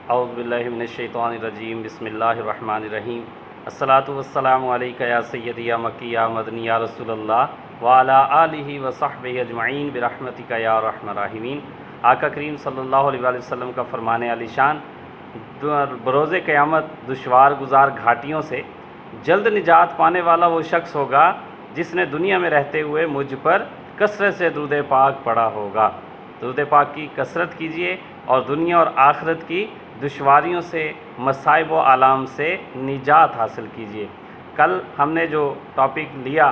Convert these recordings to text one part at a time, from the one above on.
اعوذ باللہ من الشیطان الرجیم بسم اللہ الرحمن الرحیم الصلاۃ والسلام علیک یا سیدی یا مکی یا مدنی یا رسول اللہ وعلی آلہ وصحبہ اجمعین برحمتک یا ارحم الراحمین۔ آقا کریم صلی اللہ علیہ وآلہ وسلم کا فرمان علی شان، بروز قیامت دشوار گزار گھاٹیوں سے جلد نجات پانے والا وہ شخص ہوگا جس نے دنیا میں رہتے ہوئے مجھ پر کثرت سے درود پاک پڑھا ہوگا۔ درود پاک کی کثرت کیجیے اور دنیا اور آخرت کی دشواریوں سے، مصائب و آلام سے نجات حاصل کیجیے۔ کل ہم نے جو ٹاپک لیا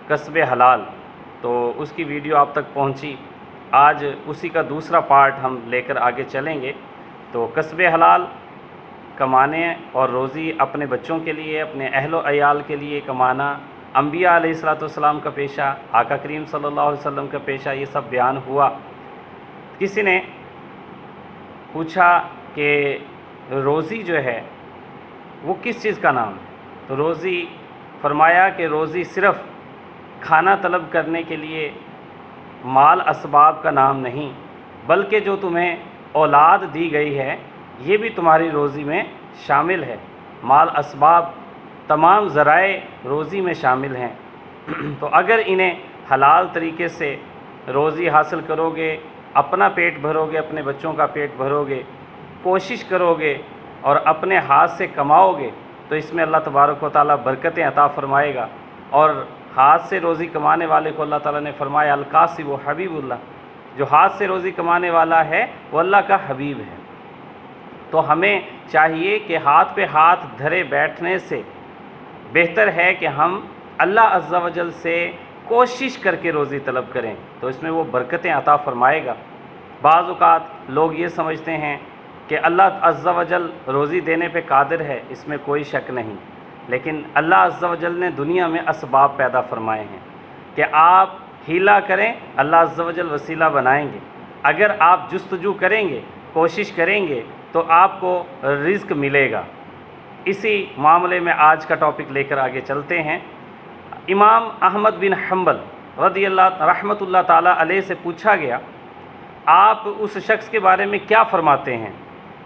کسب حلال، تو اس کی ویڈیو آپ تک پہنچی۔ آج اسی کا دوسرا پارٹ ہم لے کر آگے چلیں گے۔ تو کسب حلال کمانے اور روزی اپنے بچوں کے لیے، اپنے اہل و عیال کے لیے کمانا، انبیاء علیہ الصلوۃ والسلام کا پیشہ، آقا کریم صلی اللہ علیہ وسلم کا پیشہ، یہ سب بیان ہوا۔ کسی نے پوچھا کہ روزی جو ہے وہ کس چیز کا نام ہے؟ تو روزی فرمایا کہ روزی صرف کھانا طلب کرنے کے لیے مال اسباب کا نام نہیں، بلکہ جو تمہیں اولاد دی گئی ہے یہ بھی تمہاری روزی میں شامل ہے۔ مال اسباب تمام ذرائع روزی میں شامل ہیں۔ تو اگر انہیں حلال طریقے سے روزی حاصل کرو گے، اپنا پیٹ بھرو گے، اپنے بچوں کا پیٹ بھرو گے، کوشش کرو گے اور اپنے ہاتھ سے کماؤ گے، تو اس میں اللہ تبارک و تعالیٰ برکتیں عطا فرمائے گا۔ اور ہاتھ سے روزی کمانے والے کو اللہ تعالیٰ نے فرمایا القاسب و حبیب اللہ، جو ہاتھ سے روزی کمانے والا ہے وہ اللہ کا حبیب ہے۔ تو ہمیں چاہیے کہ ہاتھ پہ ہاتھ دھرے بیٹھنے سے بہتر ہے کہ ہم اللہ عز و جل سے کوشش کر کے روزی طلب کریں، تو اس میں وہ برکتیں عطا فرمائے گا۔ بعض اوقات لوگ یہ سمجھتے ہیں کہ اللہ عز و جل روزی دینے پہ قادر ہے، اس میں کوئی شک نہیں، لیکن اللہ عز و جل نے دنیا میں اسباب پیدا فرمائے ہیں کہ آپ ہیلا کریں، اللہ عز و جل وسیلہ بنائیں گے۔ اگر آپ جستجو کریں گے، کوشش کریں گے، تو آپ کو رزق ملے گا۔ اسی معاملے میں آج کا ٹاپک لے کر آگے چلتے ہیں۔ امام احمد بن حنبل رحمۃ اللہ تعالیٰ علیہ سے پوچھا گیا، آپ اس شخص کے بارے میں کیا فرماتے ہیں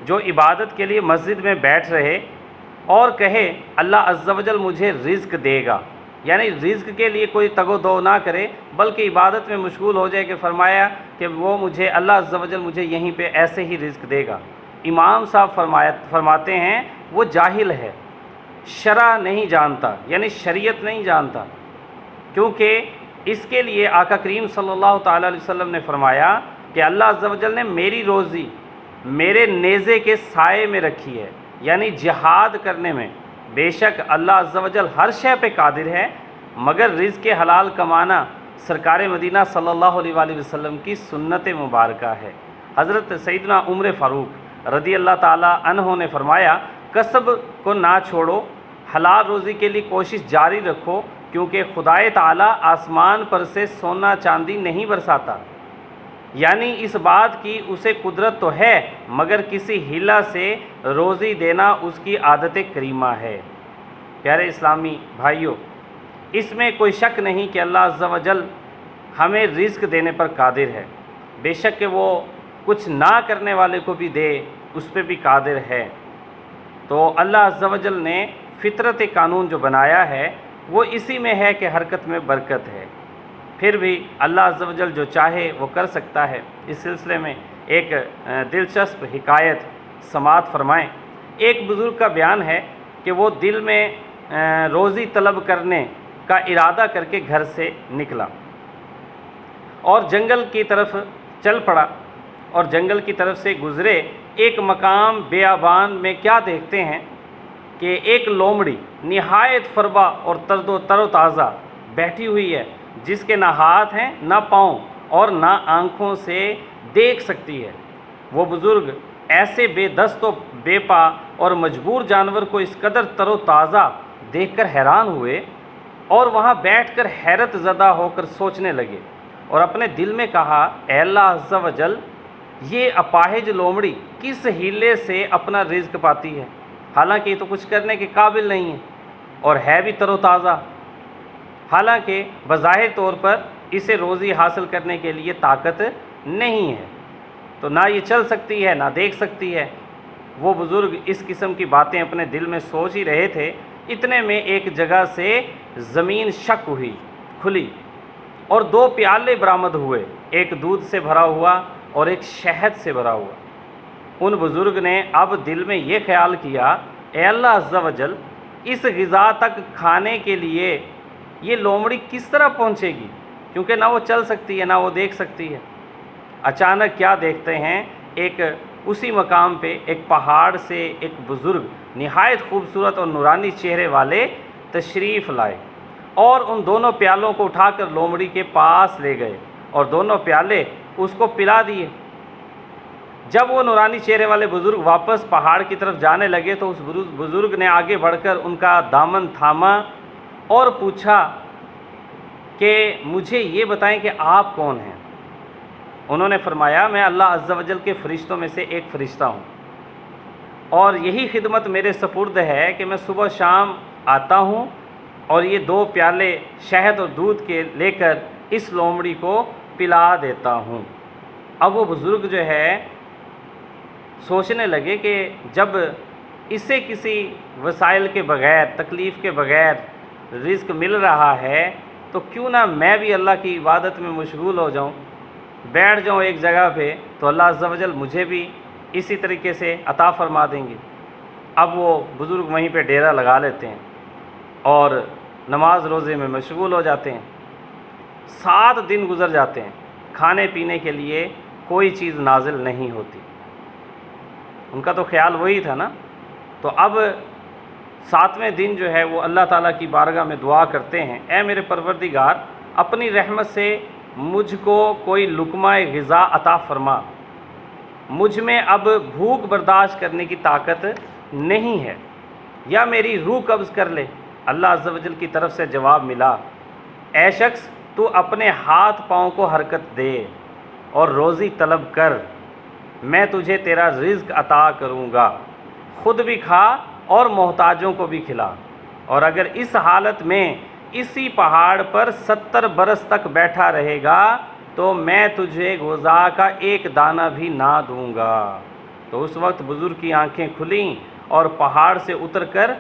جو عبادت کے لیے مسجد میں بیٹھ رہے اور کہے اللہ عز و جل مجھے رزق دے گا، یعنی رزق کے لیے کوئی تگ و دو نہ کرے بلکہ عبادت میں مشغول ہو جائے، کہ فرمایا کہ وہ مجھے اللہ عز و جل مجھے یہیں پہ ایسے ہی رزق دے گا۔ امام صاحب فرماتے ہیں وہ جاہل ہے، شرع نہیں جانتا، یعنی شریعت نہیں جانتا، کیونکہ اس کے لیے آقا کریم صلی اللہ تعالیٰ علیہ وسلم نے فرمایا کہ اللہ عز و جل نے میری روزی میرے نیزے کے سائے میں رکھی ہے، یعنی جہاد کرنے میں۔ بے شک اللہ عز و جل ہر شے پہ قادر ہے، مگر رزق حلال کمانا سرکار مدینہ صلی اللہ علیہ وآلہ وسلم کی سنت مبارکہ ہے۔ حضرت سیدنا عمر فاروق رضی اللہ تعالیٰ عنہ نے فرمایا کسب کو نہ چھوڑو، حلال روزی کے لیے کوشش جاری رکھو، کیونکہ خدائے تعالیٰ آسمان پر سے سونا چاندی نہیں برساتا، یعنی اس بات کی اسے قدرت تو ہے مگر کسی ہیلا سے روزی دینا اس کی عادت کریمہ ہے۔ پیارے اسلامی بھائیوں، اس میں کوئی شک نہیں کہ اللہ عز و جل ہمیں رزق دینے پر قادر ہے، بے شک کہ وہ کچھ نہ کرنے والے کو بھی دے، اس پہ بھی قادر ہے۔ تو اللہ عز و جل نے فطرت قانون جو بنایا ہے وہ اسی میں ہے کہ حرکت میں برکت ہے، پھر بھی اللہ عز و جل جو چاہے وہ کر سکتا ہے۔ اس سلسلے میں ایک دلچسپ حکایت سماعت فرمائیں۔ ایک بزرگ کا بیان ہے کہ وہ دل میں روزی طلب کرنے کا ارادہ کر کے گھر سے نکلا اور جنگل کی طرف چل پڑا، اور جنگل کی طرف سے گزرے ایک مقام بیابان میں کیا دیکھتے ہیں کہ ایک لومڑی نہایت فربا اور تر و تازہ بیٹھی ہوئی ہے، جس کے نہ ہاتھ ہیں نہ پاؤں اور نہ آنکھوں سے دیکھ سکتی ہے۔ وہ بزرگ ایسے بے دست و بے پا اور مجبور جانور کو اس قدر تر و تازہ دیکھ کر حیران ہوئے اور وہاں بیٹھ کر حیرت زدہ ہو کر سوچنے لگے اور اپنے دل میں کہا، اے اللہ عز و جل، یہ اپاہج لومڑی کس ہیلے سے اپنا رزق پاتی ہے؟ حالانکہ یہ تو کچھ کرنے کے قابل نہیں ہے اور ہے بھی تر و تازہ، حالانکہ بظاہر طور پر اسے روزی حاصل کرنے کے لیے طاقت نہیں ہے، تو نہ یہ چل سکتی ہے نہ دیکھ سکتی ہے۔ وہ بزرگ اس قسم کی باتیں اپنے دل میں سوچ ہی رہے تھے، اتنے میں ایک جگہ سے زمین شق ہوئی، کھلی، اور 2 پیالے برآمد ہوئے، ایک دودھ سے بھرا ہوا اور ایک شہد سے بھرا ہوا۔ ان بزرگ نے اب دل میں یہ خیال کیا، اے اللہ عز و جل، اس غذا تک کھانے کے لیے یہ لومڑی کس طرح پہنچے گی، کیونکہ نہ وہ چل سکتی ہے نہ وہ دیکھ سکتی ہے۔ اچانک کیا دیکھتے ہیں، ایک اسی مقام پہ ایک پہاڑ سے ایک بزرگ نہایت خوبصورت اور نورانی چہرے والے تشریف لائے، اور ان دونوں پیالوں کو اٹھا کر لومڑی کے پاس لے گئے اور دونوں پیالے اس کو پلا دیے۔ جب وہ نورانی چہرے والے بزرگ واپس پہاڑ کی طرف جانے لگے تو اس بزرگ نے آگے بڑھ کر ان کا دامن تھاما اور پوچھا کہ مجھے یہ بتائیں کہ آپ کون ہیں؟ انہوں نے فرمایا، میں اللہ عز و جل کے فرشتوں میں سے ایک فرشتہ ہوں، اور یہی خدمت میرے سپرد ہے کہ میں صبح شام آتا ہوں اور یہ 2 پیالے شہد اور دودھ کے لے کر اس لومڑی کو پلا دیتا ہوں۔ اب وہ بزرگ جو ہے سوچنے لگے کہ جب اسے کسی وسائل کے بغیر، تکلیف کے بغیر رزق مل رہا ہے تو کیوں نہ میں بھی اللہ کی عبادت میں مشغول ہو جاؤں، بیٹھ جاؤں ایک جگہ پہ، تو اللہ عز و جل مجھے بھی اسی طریقے سے عطا فرما دیں گے۔ اب وہ بزرگ وہیں پہ ڈیرا لگا لیتے ہیں اور نماز روزے میں مشغول ہو جاتے ہیں۔ 7 دن گزر جاتے ہیں، کھانے پینے کے لیے کوئی چیز نازل نہیں ہوتی۔ ان کا تو خیال وہی تھا نا، تو اب 7ویں دن جو ہے وہ اللہ تعالیٰ کی بارگاہ میں دعا کرتے ہیں، اے میرے پروردگار، اپنی رحمت سے مجھ کو کوئی لقمہ غذا عطا فرما، مجھ میں اب بھوک برداشت کرنے کی طاقت نہیں ہے، یا میری روح قبض کر لے۔ اللہ عز و جل کی طرف سے جواب ملا، اے شخص، تو اپنے ہاتھ پاؤں کو حرکت دے اور روزی طلب کر، میں تجھے تیرا رزق عطا کروں گا، خود بھی کھا اور محتاجوں کو بھی کھلا، اور اگر اس حالت میں اسی پہاڑ پر 70 برس تک بیٹھا رہے گا تو میں تجھے غذا کا ایک دانہ بھی نہ دوں گا۔ تو اس وقت بزرگ کی آنکھیں کھلیں اور پہاڑ سے اتر کر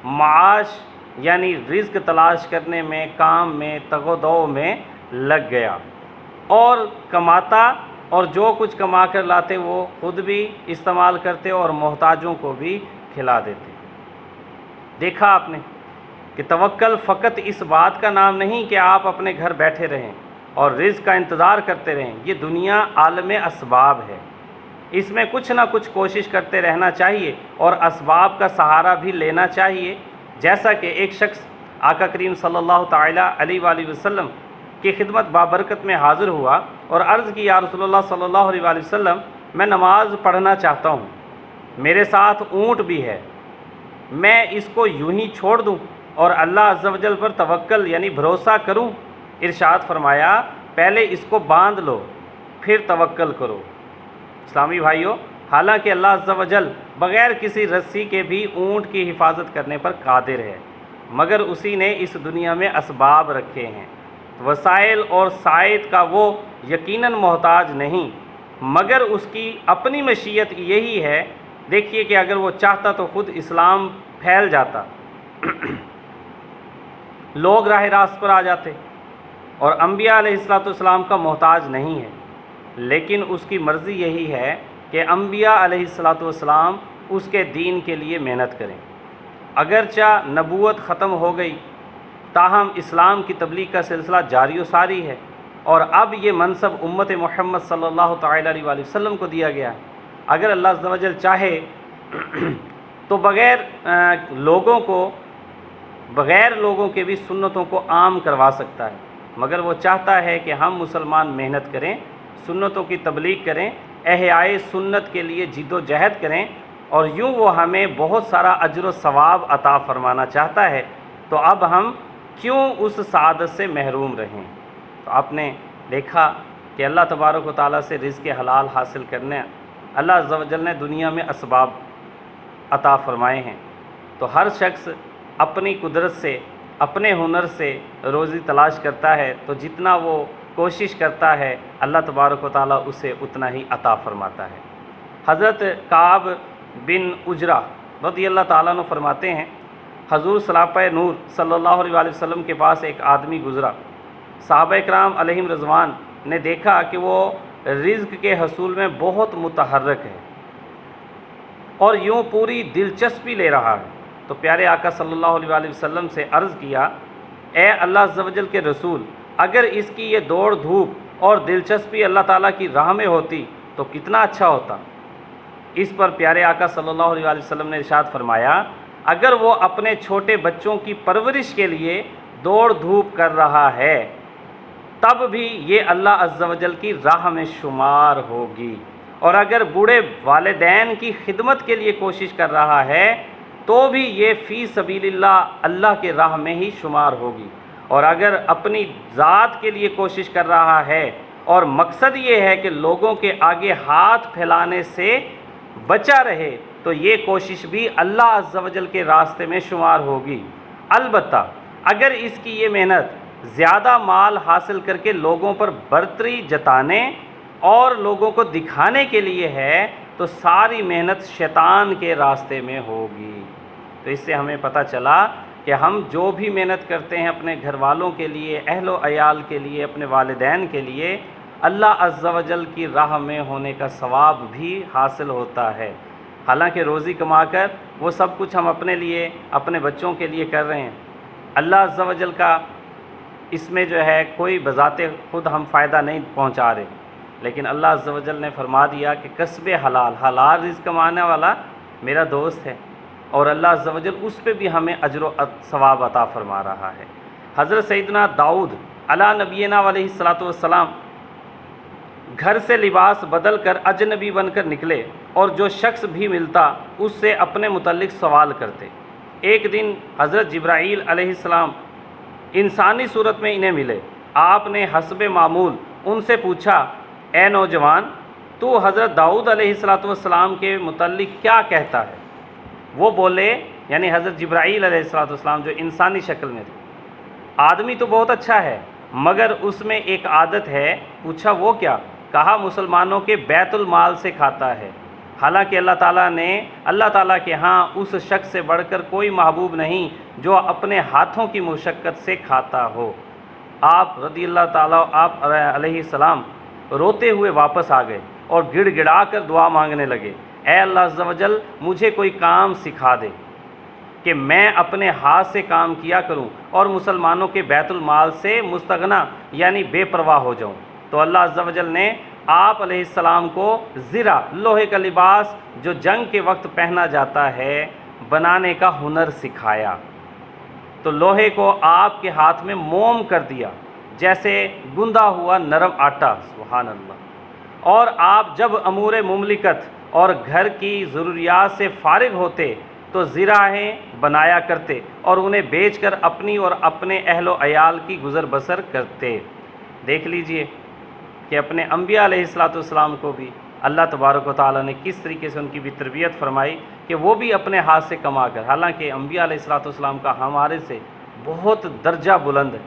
معاش یعنی رزق تلاش کرنے میں، کام میں، تگ و دو میں لگ گیا، اور کماتا، اور جو کچھ کما کر لاتے وہ خود بھی استعمال کرتے اور محتاجوں کو بھی کھلا دیتے۔ دیکھا آپ نے کہ توکل فقط اس بات کا نام نہیں کہ آپ اپنے گھر بیٹھے رہیں اور رزق کا انتظار کرتے رہیں، یہ دنیا عالم اسباب ہے، اس میں کچھ نہ کچھ کوشش کرتے رہنا چاہیے اور اسباب کا سہارا بھی لینا چاہیے۔ جیسا کہ ایک شخص آقا کریم صلی اللہ تعالیٰ علیہ وآلہ وسلم کی خدمت بابرکت میں حاضر ہوا اور عرض کی، یا رسول اللہ صلی اللہ علیہ وآلہ وسلم، میں نماز پڑھنا چاہتا ہوں، میرے ساتھ اونٹ بھی ہے، میں اس کو یوں ہی چھوڑ دوں اور اللہ عز و جل پر توکل یعنی بھروسہ کروں؟ ارشاد فرمایا، پہلے اس کو باندھ لو پھر توکل کرو۔ اسلامی بھائیوں، حالانکہ اللہ عز و جل بغیر کسی رسی کے بھی اونٹ کی حفاظت کرنے پر قادر ہے، مگر اسی نے اس دنیا میں اسباب رکھے ہیں، وسائل اور سائد کا وہ یقیناً محتاج نہیں، مگر اس کی اپنی مشیت یہی ہے۔ دیکھیے کہ اگر وہ چاہتا تو خود اسلام پھیل جاتا، لوگ راہ راست پر آ جاتے، اور انبیاء علیہ السلام کا محتاج نہیں ہے، لیکن اس کی مرضی یہی ہے کہ انبیاء علیہ السلام اس کے دین کے لیے محنت کریں۔ اگرچہ نبوت ختم ہو گئی، تاہم اسلام کی تبلیغ کا سلسلہ جاری و ساری ہے، اور اب یہ منصب امت محمد صلی اللہ تعالیٰ علیہ وآلہ وسلم کو دیا گیا ہے۔ اگر اللہ عز و جل چاہے تو بغیر لوگوں کے بھی سنتوں کو عام کروا سکتا ہے، مگر وہ چاہتا ہے کہ ہم مسلمان محنت کریں، سنتوں کی تبلیغ کریں، احیاء سنت کے لیے جد و جہد کریں، اور یوں وہ ہمیں بہت سارا اجر و ثواب عطا فرمانا چاہتا ہے، تو اب ہم کیوں اس سعادت سے محروم رہیں؟ تو آپ نے دیکھا کہ اللہ تبارک و تعالیٰ سے رزق حلال حاصل کرنے اللہ عز و جل نے دنیا میں اسباب عطا فرمائے ہیں، تو ہر شخص اپنی قدرت سے، اپنے ہنر سے روزی تلاش کرتا ہے، تو جتنا وہ کوشش کرتا ہے اللہ تبارک و تعالیٰ اسے اتنا ہی عطا فرماتا ہے۔ حضرت کعب بن اجرہ رضی اللہ تعالیٰ عنہ فرماتے ہیں حضور صلاپہ نور صلی اللہ علیہ وسلم کے پاس ایک آدمی گزرا۔ صحابہ کرام علیہم رضوان نے دیکھا کہ وہ رزق کے حصول میں بہت متحرک ہے اور یوں پوری دلچسپی لے رہا ہے، تو پیارے آقا صلی اللہ علیہ وسلم سے عرض کیا، اے اللہ عز و جل کے رسول، اگر اس کی یہ دوڑ دھوپ اور دلچسپی اللہ تعالیٰ کی راہ میں ہوتی تو کتنا اچھا ہوتا۔ اس پر پیارے آقا صلی اللہ علیہ وسلم نے ارشاد فرمایا، اگر وہ اپنے چھوٹے بچوں کی پرورش کے لیے دوڑ دھوپ کر رہا ہے تب بھی یہ اللہ عز و جل کی راہ میں شمار ہوگی، اور اگر بوڑھے والدین کی خدمت کے لیے کوشش کر رہا ہے تو بھی یہ فی سبیل اللہ کے راہ میں ہی شمار ہوگی، اور اگر اپنی ذات کے لیے کوشش کر رہا ہے اور مقصد یہ ہے کہ لوگوں کے آگے ہاتھ پھیلانے سے بچا رہے تو یہ کوشش بھی اللہ عز و جل کے راستے میں شمار ہوگی۔ البتہ اگر اس کی یہ محنت زیادہ مال حاصل کر کے لوگوں پر برتری جتانے اور لوگوں کو دکھانے کے لیے ہے تو ساری محنت شیطان کے راستے میں ہوگی۔ تو اس سے ہمیں پتہ چلا کہ ہم جو بھی محنت کرتے ہیں اپنے گھر والوں کے لیے، اہل و عیال کے لیے، اپنے والدین کے لیے، اللہ عز و جل کی راہ میں ہونے کا ثواب بھی حاصل ہوتا ہے۔ حالانکہ روزی کما کر وہ سب کچھ ہم اپنے لیے، اپنے بچوں کے لیے کر رہے ہیں، اللہ عز و جل کا اس میں جو ہے کوئی بذات خود ہم فائدہ نہیں پہنچا رہے، لیکن اللہ عز و جل نے فرما دیا کہ کسب حلال رزق کمانے والا میرا دوست ہے، اور اللہ عز و جل اس پہ بھی ہمیں اجر و ثواب عطا فرما رہا ہے۔ حضرت سیدنا داؤد علیٰ نبینا علیہ الصلاۃ والسلام گھر سے لباس بدل کر اجنبی بن کر نکلے اور جو شخص بھی ملتا اس سے اپنے متعلق سوال کرتے۔ ایک دن حضرت جبرائیل علیہ السلام انسانی صورت میں انہیں ملے۔ آپ نے حسب معمول ان سے پوچھا، اے نوجوان، تو حضرت داؤد علیہ السلام کے متعلق کیا کہتا ہے؟ وہ بولے، یعنی حضرت جبرائیل علیہ السلام جو انسانی شکل میں تھے، آدمی تو بہت اچھا ہے مگر اس میں ایک عادت ہے۔ پوچھا وہ کیا؟ کہا مسلمانوں کے بیت المال سے کھاتا ہے، حالانکہ اللہ تعالیٰ کے ہاں اس شخص سے بڑھ کر کوئی محبوب نہیں جو اپنے ہاتھوں کی مشقت سے کھاتا ہو۔ آپ رضی اللہ تعالیٰ آپ علیہ السلام روتے ہوئے واپس آ گئے اور گڑ گڑا کر دعا مانگنے لگے، اے اللہ عز و جل مجھے کوئی کام سکھا دے کہ میں اپنے ہاتھ سے کام کیا کروں اور مسلمانوں کے بیت المال سے مستغنا یعنی بے پرواہ ہو جاؤں۔ تو اللہ عز و جل نے آپ علیہ السلام کو زرہ، لوہے کا لباس جو جنگ کے وقت پہنا جاتا ہے، بنانے کا ہنر سکھایا۔ تو لوہے کو آپ کے ہاتھ میں موم کر دیا جیسے گندا ہوا نرم آٹا، سبحان اللہ۔ اور آپ جب امور مملکت اور گھر کی ضروریات سے فارغ ہوتے تو زراہیں بنایا کرتے اور انہیں بیچ کر اپنی اور اپنے اہل و عیال کی گزر بسر کرتے۔ دیکھ لیجئے کہ اپنے انبیاء علیہ السلام کو بھی اللہ تبارک و تعالیٰ نے کس طریقے سے ان کی بھی تربیت فرمائی کہ وہ بھی اپنے ہاتھ سے کما کر، حالانکہ انبیاء علیہ السلام کا ہمارے سے بہت درجہ بلند ہے،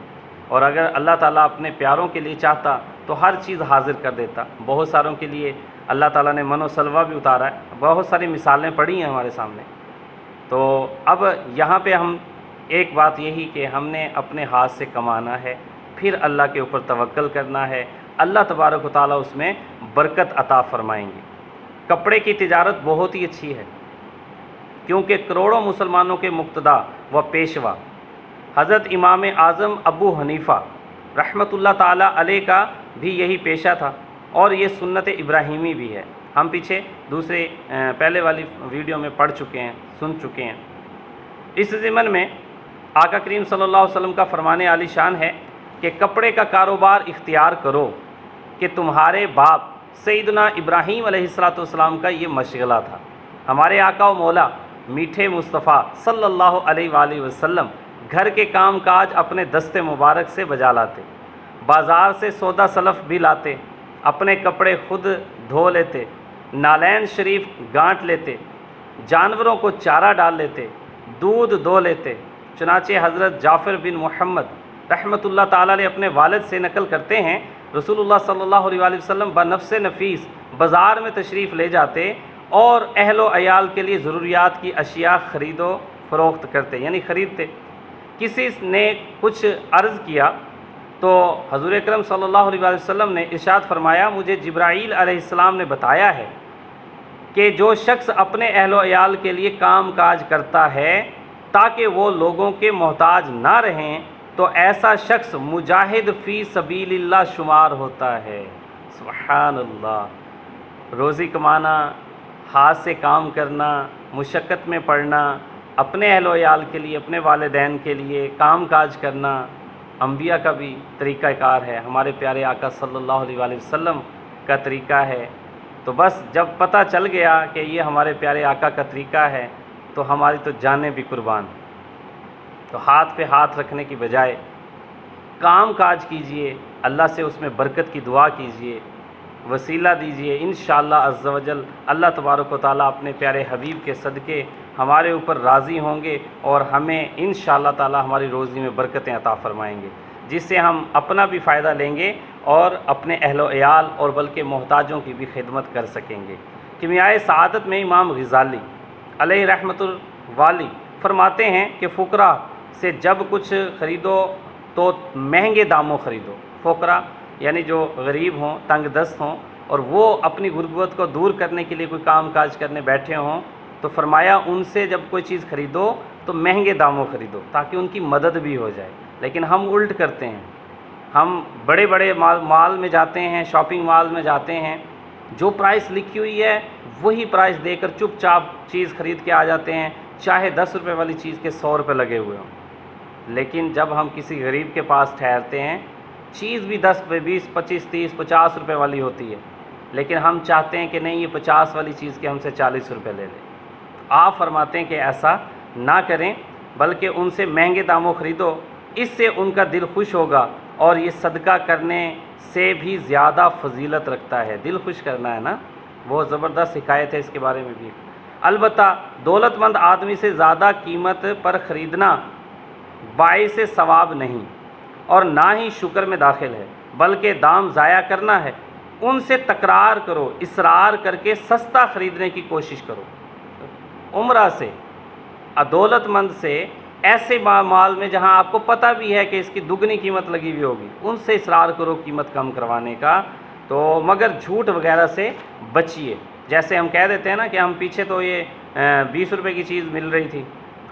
اور اگر اللہ تعالیٰ اپنے پیاروں کے لیے چاہتا تو ہر چیز حاضر کر دیتا۔ بہت ساروں کے لیے اللہ تعالیٰ نے من و سلوہ بھی اتارا ہے، بہت ساری مثالیں پڑھی ہیں ہمارے سامنے۔ تو اب یہاں پہ ہم ایک بات یہی کہ ہم نے اپنے ہاتھ سے کمانا ہے، پھر اللہ کے اوپر توکل کرنا ہے، اللہ تبارک و تعالیٰ اس میں برکت عطا فرمائیں گے۔ کپڑے کی تجارت بہت ہی اچھی ہے کیونکہ کروڑوں مسلمانوں کے مقتدا و پیشوا حضرت امام اعظم ابو حنیفہ رحمۃ اللہ تعالیٰ علیہ کا بھی یہی پیشہ تھا، اور یہ سنت ابراہیمی بھی ہے۔ ہم پیچھے پہلے والی ویڈیو میں پڑھ چکے ہیں، سن چکے ہیں۔ اس ضمن میں آقا کریم صلی اللہ علیہ وسلم کا فرمان عالی شان ہے کہ کپڑے کا کاروبار اختیار کرو کہ تمہارے باپ سیدنا ابراہیم علیہ السلام کا یہ مشغلہ تھا۔ ہمارے آقا و مولا میٹھے مصطفیٰ صلی اللہ علیہ وآلہ وسلم گھر کے کام کاج اپنے دست مبارک سے بجا لاتے، بازار سے سودا سلف بھی لاتے، اپنے کپڑے خود دھو لیتے، نالین شریف گانٹ لیتے، جانوروں کو چارہ ڈال لیتے، دودھ دو لیتے۔ چنانچہ حضرت جعفر بن محمد رحمۃ اللہ تعالیٰ علیہ اپنے والد سے نقل کرتے ہیں، رسول اللہ صلی اللہ علیہ وسلم بنفس نفیس بازار میں تشریف لے جاتے اور اہل و عیال کے لیے ضروریات کی اشیاء خرید و فروخت کرتے، یعنی خریدتے۔ کسی نے کچھ عرض کیا تو حضور اکرم صلی اللہ علیہ وسلم نے ارشاد فرمایا، مجھے جبرائیل علیہ السلام نے بتایا ہے کہ جو شخص اپنے اہل و عیال کے لیے کام کاج کرتا ہے تاکہ وہ لوگوں کے محتاج نہ رہیں تو ایسا شخص مجاہد فی سبیل اللہ شمار ہوتا ہے۔ سبحان اللہ۔ روزی کمانا، ہاتھ سے کام کرنا، مشقت میں پڑنا، اپنے اہل و عیال کے لیے، اپنے والدین کے لیے کام کاج کرنا انبیاء کا بھی طریقہ کار ہے، ہمارے پیارے آقا صلی اللہ علیہ وآلہ وسلم کا طریقہ ہے۔ تو بس جب پتہ چل گیا کہ یہ ہمارے پیارے آقا کا طریقہ ہے تو ہماری تو جانیں بھی قربان۔ تو ہاتھ پہ ہاتھ رکھنے کی بجائے کام کاج کیجئے، اللہ سے اس میں برکت کی دعا کیجئے، وسیلہ دیجئے، انشاءاللہ عز و جل اللہ تبارک و تعالیٰ اپنے پیارے حبیب کے صدقے ہمارے اوپر راضی ہوں گے اور ہمیں انشاءاللہ تعالیٰ ہماری روزی میں برکتیں عطا فرمائیں گے، جس سے ہم اپنا بھی فائدہ لیں گے اور اپنے اہل و عیال اور بلکہ محتاجوں کی بھی خدمت کر سکیں گے۔ کیمیائے سعادت میں امام غزالی علیہ رحمۃ الوالی فرماتے ہیں کہ فقراء سے جب کچھ خریدو تو مہنگے داموں خریدو۔ فقراء یعنی جو غریب ہوں، تنگ دست ہوں اور وہ اپنی غربت کو دور کرنے کے لیے کوئی کام کاج کرنے بیٹھے ہوں تو فرمایا ان سے جب کوئی چیز خریدو تو مہنگے داموں خریدو تاکہ ان کی مدد بھی ہو جائے۔ لیکن ہم الٹ کرتے ہیں، ہم بڑے بڑے مال میں جاتے ہیں، شاپنگ مال میں جاتے ہیں، جو پرائس لکھی ہوئی ہے وہی پرائس دے کر چپ چاپ چیز خرید کے آ جاتے ہیں، چاہے 10 روپے والی چیز کے 100 روپے لگے ہوئے ہوں۔ لیکن جب ہم کسی غریب کے پاس ٹھہرتے ہیں، چیز بھی 10 روپے 20 25 30 50 روپے والی ہوتی ہے، لیکن ہم چاہتے ہیں کہ نہیں یہ 50 والی چیز کے ہم سے 40 روپے لے لیں۔ آپ فرماتے ہیں کہ ایسا نہ کریں، بلکہ ان سے مہنگے داموں خریدو، اس سے ان کا دل خوش ہوگا اور یہ صدقہ کرنے سے بھی زیادہ فضیلت رکھتا ہے۔ دل خوش کرنا ہے نا، بہت زبردست حکایت ہے اس کے بارے میں بھی۔ البتہ دولت مند آدمی سے زیادہ قیمت پر خریدنا باعث ثواب نہیں اور نہ ہی شکر میں داخل ہے، بلکہ دام ضائع کرنا ہے۔ ان سے تکرار کرو، اصرار کر کے سستا خریدنے کی کوشش کرو۔ عمرہ سے، دولت مند سے، ایسے مال میں جہاں آپ کو پتہ بھی ہے کہ اس کی دگنی قیمت لگی ہوئی ہوگی، ان سے اصرار کرو قیمت کم کروانے کا، تو مگر جھوٹ وغیرہ سے بچیے۔ جیسے ہم کہہ دیتے ہیں نا کہ ہم پیچھے تو یہ 20 روپے کی چیز مل رہی تھی،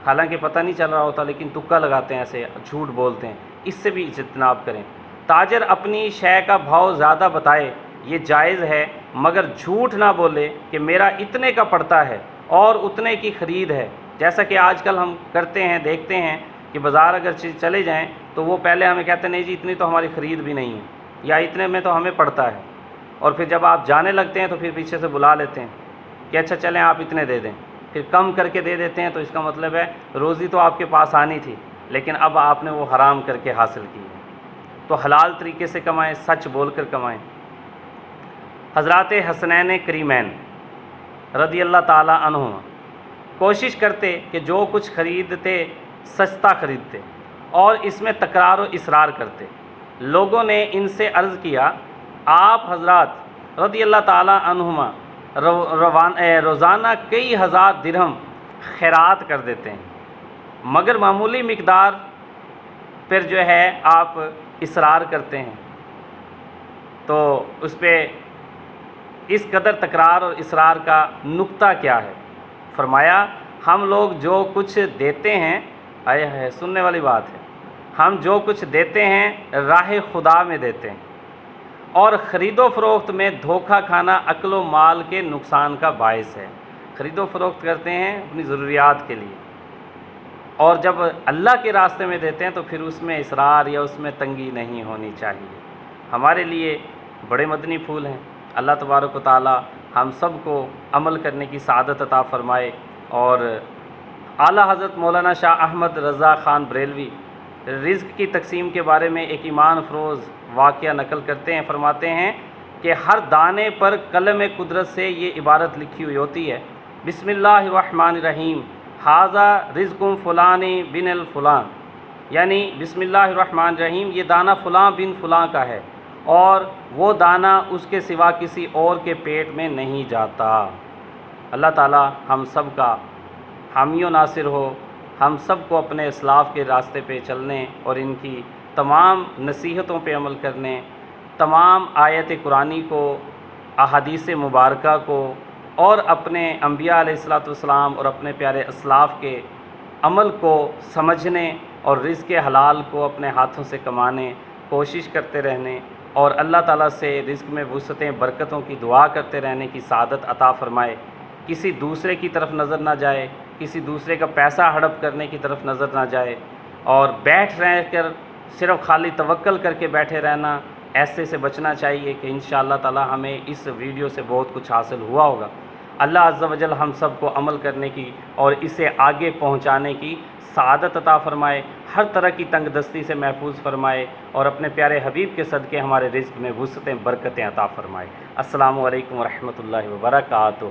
حالانکہ پتہ نہیں چل رہا ہوتا، لیکن تکا لگاتے ہیں، ایسے جھوٹ بولتے ہیں، اس سے بھی اجتناب کریں۔ تاجر اپنی شے کا بھاؤ زیادہ بتائے یہ جائز ہے، مگر جھوٹ نہ بولے کہ میرا اتنے کا پڑتا ہے اور اتنے کی خرید ہے۔ جیسا کہ آج کل ہم کرتے ہیں، دیکھتے ہیں کہ بازار اگر چلے جائیں تو وہ پہلے ہمیں کہتے ہیں نہیں جی اتنی تو ہماری خرید بھی نہیں ہے، یا اتنے میں تو ہمیں پڑتا ہے، اور پھر جب آپ جانے لگتے ہیں تو پھر پیچھے سے بلا لیتے ہیں کہ اچھا چلیں آپ اتنے دے دیں، پھر کم کر کے دے دیتے ہیں، تو اس کا مطلب ہے روزی تو آپ کے پاس آنی تھی لیکن اب آپ نے وہ حرام کر کے حاصل کی ہے۔ تو حلال طریقے سے کمائیں، سچ بول کر کمائیں۔ حضرات حسنین کریمین رضی اللہ تعالی عنہما کوشش کرتے کہ جو کچھ خریدتے سستا خریدتے اور اس میں تکرار و اصرار کرتے۔ لوگوں نے ان سے عرض کیا، آپ حضرات رضی اللہ تعالی عنہما روزانہ کئی ہزار درہم خیرات کر دیتے ہیں، مگر معمولی مقدار پر جو ہے آپ اصرار کرتے ہیں، تو اس پہ اس قدر تکرار اور اصرار کا نقطہ کیا ہے؟ فرمایا ہم لوگ جو کچھ دیتے ہیں، آئے ہے سننے والی بات ہے، ہم جو کچھ دیتے ہیں راہ خدا میں دیتے ہیں، اور خرید و فروخت میں دھوکہ کھانا عقل و مال کے نقصان کا باعث ہے۔ خرید و فروخت کرتے ہیں اپنی ضروریات کے لیے، اور جب اللہ کے راستے میں دیتے ہیں تو پھر اس میں اصرار یا اس میں تنگی نہیں ہونی چاہیے۔ ہمارے لیے بڑے مدنی پھول ہیں۔ اللہ تبارک و تعالی ہم سب کو عمل کرنے کی سعادت عطا فرمائے۔ اور اعلیٰ حضرت مولانا شاہ احمد رضا خان بریلوی رزق کی تقسیم کے بارے میں ایک ایمان افروز واقعہ نقل کرتے ہیں۔ فرماتے ہیں کہ ہر دانے پر قلم قدرت سے یہ عبارت لکھی ہوئی ہوتی ہے، بسم اللہ الرحمن الرحیم ھذا رزق فلان بن الفلان، یعنی بسم اللہ الرحمن الرحیم یہ دانہ فلاں بن فلاں کا ہے اور وہ دانہ اس کے سوا کسی اور کے پیٹ میں نہیں جاتا۔ اللہ تعالی ہم سب کا حامی و ناصر ہو، ہم سب کو اپنے اسلاف کے راستے پہ چلنے اور ان کی تمام نصیحتوں پہ عمل کرنے، تمام آیت قرآنی کو، احادیث مبارکہ کو اور اپنے انبیاء علیہ الصلوۃ والسلام اور اپنے پیارے اسلاف کے عمل کو سمجھنے اور رزق حلال کو اپنے ہاتھوں سے کمانے کوشش کرتے رہنے اور اللہ تعالیٰ سے رزق میں وسعتیں برکتوں کی دعا کرتے رہنے کی سعادت عطا فرمائے۔ کسی دوسرے کی طرف نظر نہ جائے، کسی دوسرے کا پیسہ ہڑپ کرنے کی طرف نظر نہ جائے، اور بیٹھ رہ کر صرف خالی توکل کر کے بیٹھے رہنا، ایسے سے بچنا چاہیے کہ انشاءاللہ تعالی ہمیں اس ویڈیو سے بہت کچھ حاصل ہوا ہوگا۔ اللہ عز و جل ہم سب کو عمل کرنے کی اور اسے آگے پہنچانے کی سعادت عطا فرمائے، ہر طرح کی تنگ دستی سے محفوظ فرمائے اور اپنے پیارے حبیب کے صدقے ہمارے رزق میں وسعتیں برکتیں عطا فرمائے۔ السلام علیکم ورحمۃ اللہ وبرکاتہ۔